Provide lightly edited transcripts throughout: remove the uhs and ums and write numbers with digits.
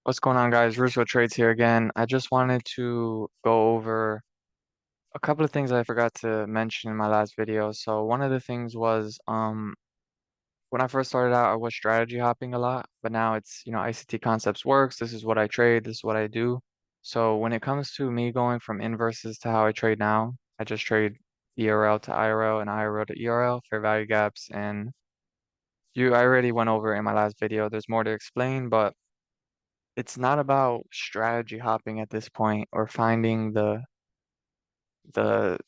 What's going on, guys? Russo Trades here again. I just wanted to go over a couple of things I forgot to mention in my last video. So one of the things was when I first started out, I was strategy hopping a lot, but now it's, ICT Concepts works. This is what I trade, this is what I do. So when it comes to me going from inverses to how I trade now, I just trade ERL to IRL and IRL to ERL, fair value gaps, and I already went over it in my last video. There's more to explain, but it's not about strategy hopping at this point or finding the the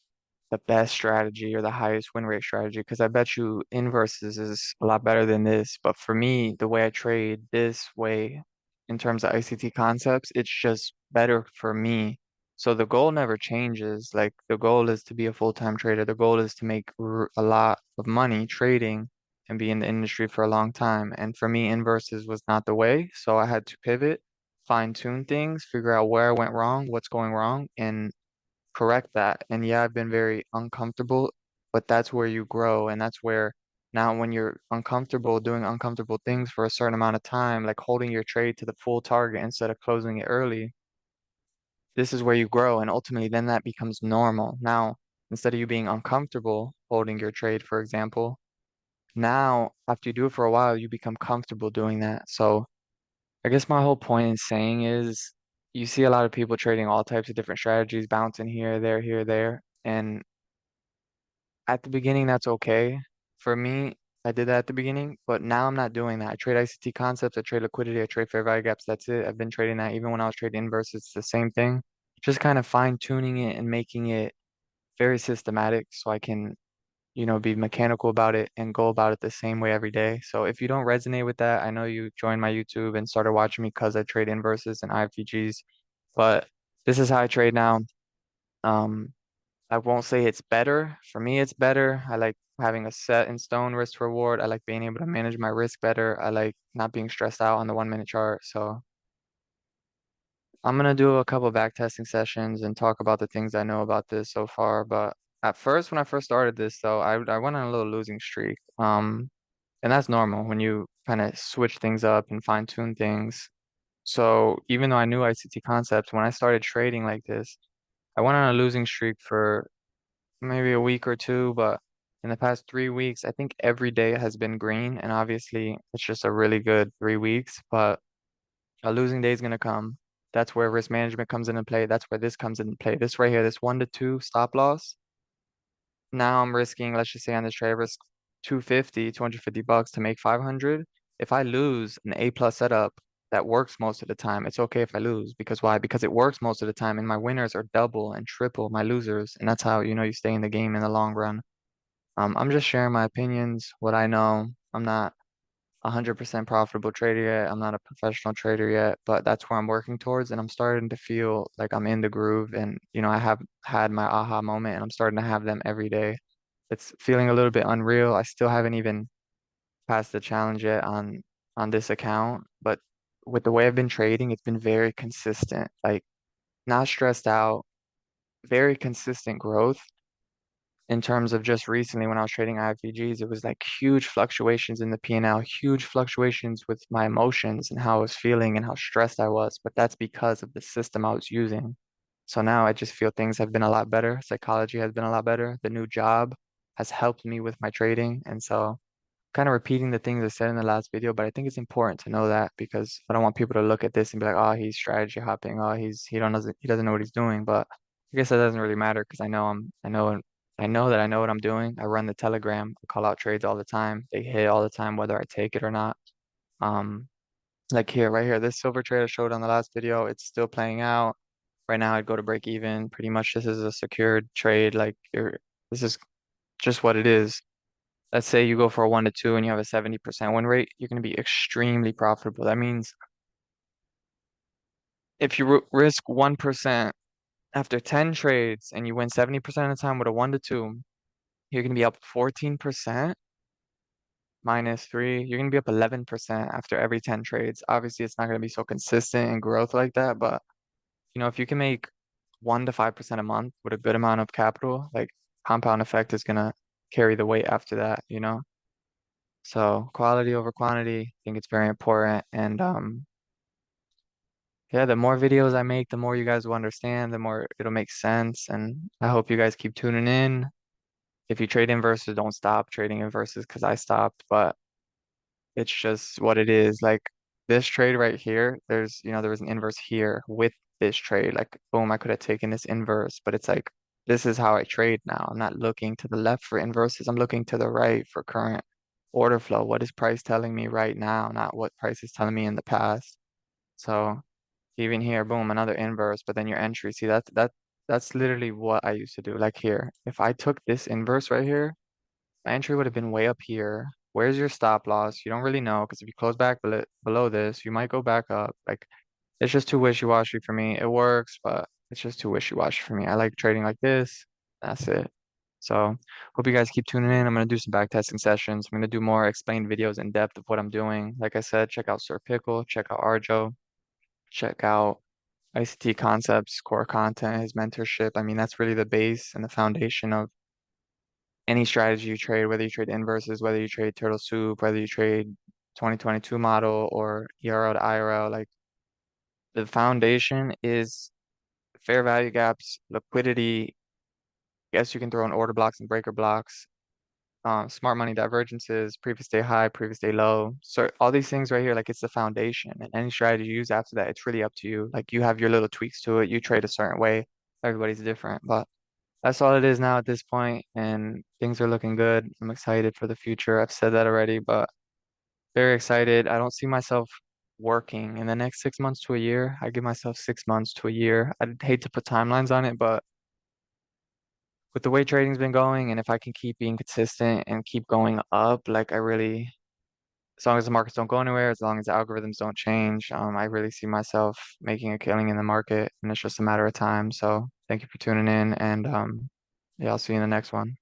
best strategy or the highest win rate strategy because I bet you inverses is a lot better than this. But for me, the way I trade this way in terms of ICT concepts, it's just better for me. So the goal never changes. Like the goal is to be a full-time trader. The goal is to make a lot of money trading and be in the industry for a long time. And for me, inverses was not the way. So I had to pivot, fine-tune things, figure out where I went wrong, what's going wrong, and correct that. And yeah, I've been very uncomfortable, but that's where you grow. And that's where now when you're uncomfortable doing uncomfortable things for a certain amount of time, like holding your trade to the full target instead of closing it early, this is where you grow. And ultimately, then that becomes normal. Now, instead of you being uncomfortable holding your trade, for example, now after you do it for a while, you become comfortable doing that. So I guess my whole point in saying is you see a lot of people trading all types of different strategies, bouncing here, there. And at the beginning, that's okay. For me, I did that at the beginning, but now I'm not doing that. I trade ICT concepts, I trade liquidity, I trade fair value gaps. That's it. I've been trading that even when I was trading inverse, it's the same thing. Just kind of fine tuning it and making it very systematic so I can, be mechanical about it and go about it the same way every day. So if you don't resonate with that, I know you joined my YouTube and started watching me because I trade inverses and IFTGs, but this is how I trade now. Um, I won't say it's better. For me, it's better. I like having a set in stone risk reward. I like being able to manage my risk better. I like not being stressed out on the 1 minute chart. So I'm gonna do a couple back testing sessions and talk about the things I know about this so far. But at first, when I first started this, though, I went on a little losing streak. And that's normal when you kind of switch things up and fine tune things. So even though I knew ICT concepts, when I started trading like this, I went on a losing streak for maybe a week or two, but in the past 3 weeks, I think every day has been green, and obviously it's just a really good 3 weeks, but a losing day is gonna come. That's where risk management comes into play. That's where this comes into play. This right here, this 1 to 2 stop loss. Now I'm risking, let's just say on this trade, I risk 250 bucks to make 500. If I lose an A plus setup that works most of the time, it's okay if I lose. Because why? Because it works most of the time, and my winners are double and triple my losers, and that's how you stay in the game in the long run. I'm just sharing my opinions, what I know. I'm not 100% profitable trader yet. I'm not a professional trader yet, but that's where I'm working towards. And I'm starting to feel like I'm in the groove. And, I have had my aha moment and I'm starting to have them every day. It's feeling a little bit unreal. I still haven't even passed the challenge yet on this account, but with the way I've been trading, it's been very consistent, like not stressed out, very consistent growth in terms of just recently when I was trading IFVGs, it was like huge fluctuations in the P&L, huge fluctuations with my emotions and how I was feeling and how stressed I was. But that's because of the system I was using. So now I just feel things have been a lot better. Psychology has been a lot better. The new job has helped me with my trading. And so kind of repeating the things I said in the last video, but I think it's important to know that because I don't want people to look at this and be like, oh, he's strategy hopping. Oh, he doesn't know what he's doing. But I guess that doesn't really matter because I know that I know what I'm doing. I run the Telegram. I call out trades all the time. They hit all the time, whether I take it or not. Um, like here, right here, this silver trade I showed on the last video, it's still playing out. Right now, I'd go to break even. Pretty much, this is a secured trade. This is just what it is. Let's say you go for a 1 to 2 and you have a 70% win rate, you're going to be extremely profitable. That means if you risk 1% after 10 trades and you win 70% of the time with a 1 to 2, you're going to be up 14% minus 3. You're going to be up 11% after every 10 trades. Obviously, it's not going to be so consistent in growth like that, but if you can make 1 to 5% a month with a good amount of capital, like compound effect is going to carry the weight after that. So quality over quantity, I think it's very important. And Yeah, the more videos I make, the more you guys will understand, the more it'll make sense. And I hope you guys keep tuning in. If you trade inverses, don't stop trading inverses because I stopped, but it's just what it is. Like this trade right here, there was an inverse here with this trade. Like, boom, I could have taken this inverse, but it's like, this is how I trade now. I'm not looking to the left for inverses. I'm looking to the right for current order flow. What is price telling me right now, not what price is telling me in the past. So even here, boom, another inverse, but then your entry. See, that's literally what I used to do. Like here, if I took this inverse right here, my entry would have been way up here. Where's your stop loss? You don't really know because if you close back below this, you might go back up. Like it's just too wishy-washy for me. It works, but it's just too wishy-washy for me. I like trading like this. That's it. So hope you guys keep tuning in. I'm gonna do some back testing sessions. I'm gonna do more explained videos in depth of what I'm doing. Like I said, check out Sir Pickle, check out Arjo, check out ICT Concepts, core content, his mentorship. I mean, that's really the base and the foundation of any strategy you trade, whether you trade inverses, whether you trade turtle soup, whether you trade 2022 model or ERL to IRL, like the foundation is fair value gaps, liquidity. Yes, you can throw in order blocks and breaker blocks, smart money divergences, previous day high, previous day low. So all these things right here, like it's the foundation. And any strategy you use after that, it's really up to you. Like you have your little tweaks to it. You trade a certain way. Everybody's different, but that's all it is now at this point, and things are looking good. I'm excited for the future. I've said that already, but very excited. I don't see myself working in the next 6 months to a year. I give myself 6 months to a year. I'd hate to put timelines on it, but with the way trading's been going, and if I can keep being consistent and keep going up, like I really, as long as the markets don't go anywhere, as long as the algorithms don't change, I really see myself making a killing in the market, and it's just a matter of time. So thank you for tuning in, and yeah, I'll see you in the next one.